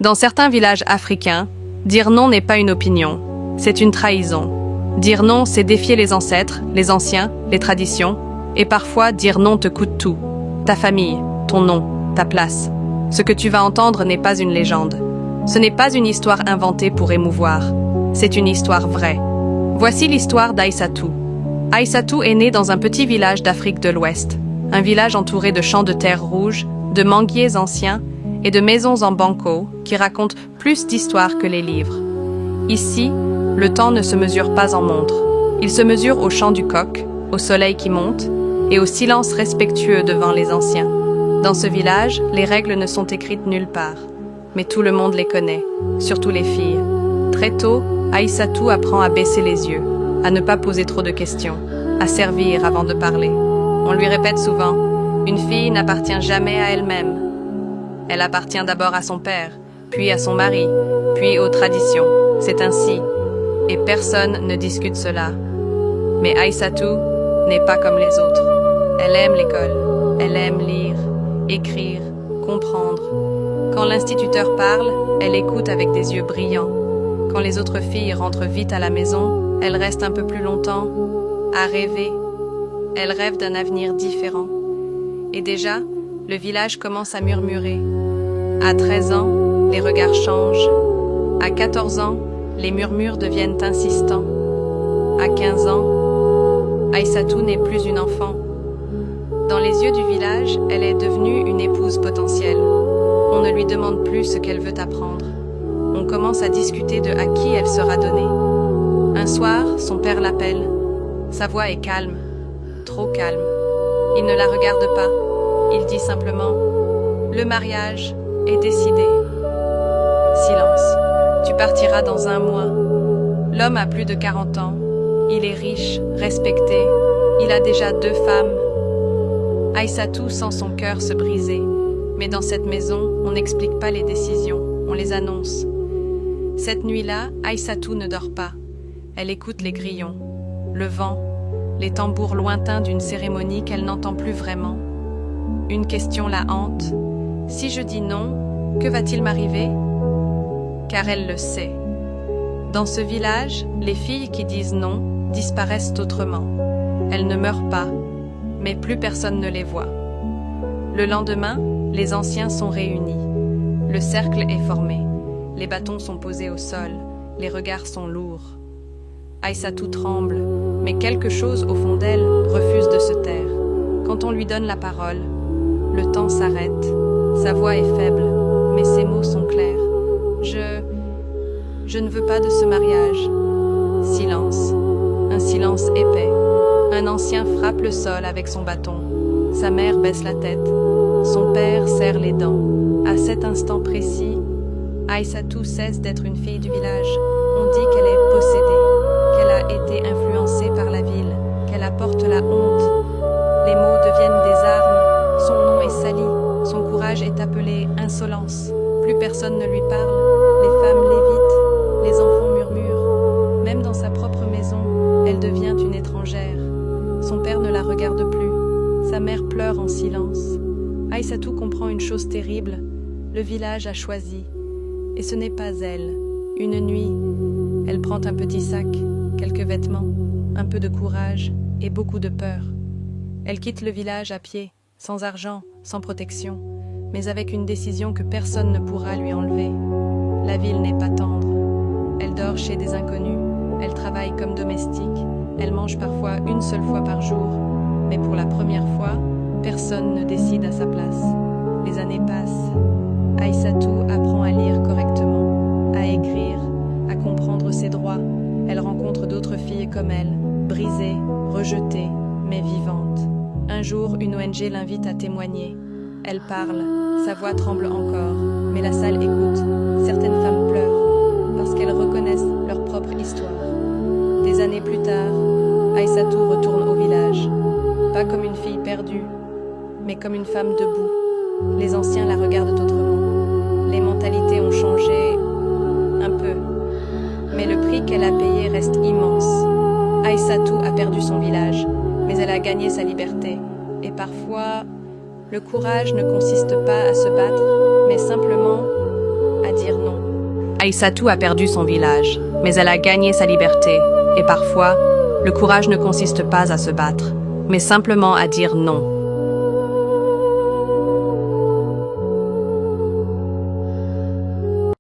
Dans certains villages africains, dire non n'est pas une opinion, c'est une trahison. Dire non, c'est défier les ancêtres, les anciens, les traditions, et parfois dire non te coûte tout. Ta famille, ton nom, ta place. Ce que tu vas entendre n'est pas une légende. Ce n'est pas une histoire inventée pour émouvoir. C'est une histoire vraie. Voici l'histoire d'Aïssatou. Aïssatou est née dans un petit village d'Afrique de l'Ouest. Un village entouré de champs de terre rouge, de manguiers anciens et de maisons en banco qui racontent plus d'histoires que les livres. Ici, le temps ne se mesure pas en montre. Il se mesure au chant du coq, au soleil qui monte et au silence respectueux devant les anciens. Dans ce village, les règles ne sont écrites nulle part. Mais tout le monde les connaît, surtout les filles. Très tôt, Aïssatou apprend à baisser les yeux, à ne pas poser trop de questions, à servir avant de parler. On lui répète souvent, une fille n'appartient jamais à elle-même. Elle appartient d'abord à son père, puis à son mari, puis aux traditions. C'est ainsi. Et personne ne discute cela. Mais Aïssatou n'est pas comme les autres. Elle aime l'école. Elle aime lire, écrire, comprendre. Quand l'instituteur parle, elle écoute avec des yeux brillants. Quand les autres filles rentrent vite à la maison, elle reste un peu plus longtemps à rêver. Elle rêve d'un avenir différent. Et déjà, le village commence à murmurer. À 13 ans, les regards changent. À 14 ans, les murmures deviennent insistants. À 15 ans, Aïssatou n'est plus une enfant. Dans les yeux du village, elle est devenue une épouse potentielle. On ne lui demande plus ce qu'elle veut apprendre. On commence à discuter de à qui elle sera donnée. Un soir, son père l'appelle. Sa voix est calme, trop calme. Il ne la regarde pas. Il dit simplement « Le mariage est décidé. » Silence. Tu partiras dans 1 mois. L'homme a plus de 40 ans. Il est riche, respecté. Il a déjà 2 femmes. Aïssatou sent son cœur se briser. Mais dans cette maison, on n'explique pas les décisions, on les annonce. Cette nuit-là, Aïssatou ne dort pas. Elle écoute les grillons, le vent, les tambours lointains d'une cérémonie qu'elle n'entend plus vraiment. Une question la hante. Si je dis non, que va-t-il m'arriver? Car elle le sait. Dans ce village, les filles qui disent non disparaissent autrement. Elles ne meurent pas, mais plus personne ne les voit. Le lendemain, les anciens sont réunis. Le cercle est formé. Les bâtons sont posés au sol. Les regards sont lourds. Aïssatou tremble, mais quelque chose au fond d'elle refuse de se taire. Quand on lui donne la parole, le temps s'arrête. Sa voix est faible, mais ses mots sont clairs. Je ne veux pas de ce mariage. Silence. Un silence épais. Un ancien frappe le sol avec son bâton. Sa mère baisse la tête. Son père serre les dents. À cet instant précis, Aïssatou cesse d'être une fille du village. On dit qu'elle est possédée, qu'elle a été influencée par la ville, qu'elle apporte la honte. Les mots deviennent des armes. Son nom est sali. Son courage est appelé insolence. Plus personne ne lui parle. Les femmes l'évitent. Les enfants murmurent. Même dans sa propre maison, elle devient une étrangère. Son père ne la regarde plus. Sa mère pleure en silence. Aïssatou comprend une chose terrible. Le village a choisi. Et ce n'est pas elle. Une nuit, elle prend un petit sac, quelques vêtements, un peu de courage et beaucoup de peur. Elle quitte le village à pied, sans argent, sans protection, mais avec une décision que personne ne pourra lui enlever. La ville n'est pas tendre. Elle dort chez des inconnus. Elle travaille comme domestique. Elle mange parfois une seule fois par jour. Mais pour la première fois, personne ne décide à sa place. Les années passent. Aïssatou apprend à lire correctement, à écrire, à comprendre ses droits. Elle rencontre d'autres filles comme elle, brisées, rejetées, mais vivantes. Un jour, une ONG l'invite à témoigner. Elle parle, sa voix tremble encore, mais la salle écoute. Certaines femmes pleurent, parce qu'elles reconnaissent leur propre histoire. Des années plus tard, Aïssatou retourne au village. Pas comme une fille perdue, mais comme une femme debout. Les anciens la regardent autrement. Les mentalités ont changé un peu, mais le prix qu'elle a payé reste immense. Aïssatou a perdu son village, mais elle a gagné sa liberté. Et parfois, le courage ne consiste pas à se battre, mais simplement à dire non. Aïssatou a perdu son village, mais elle a gagné sa liberté. Et parfois, le courage ne consiste pas à se battre, mais simplement à dire non.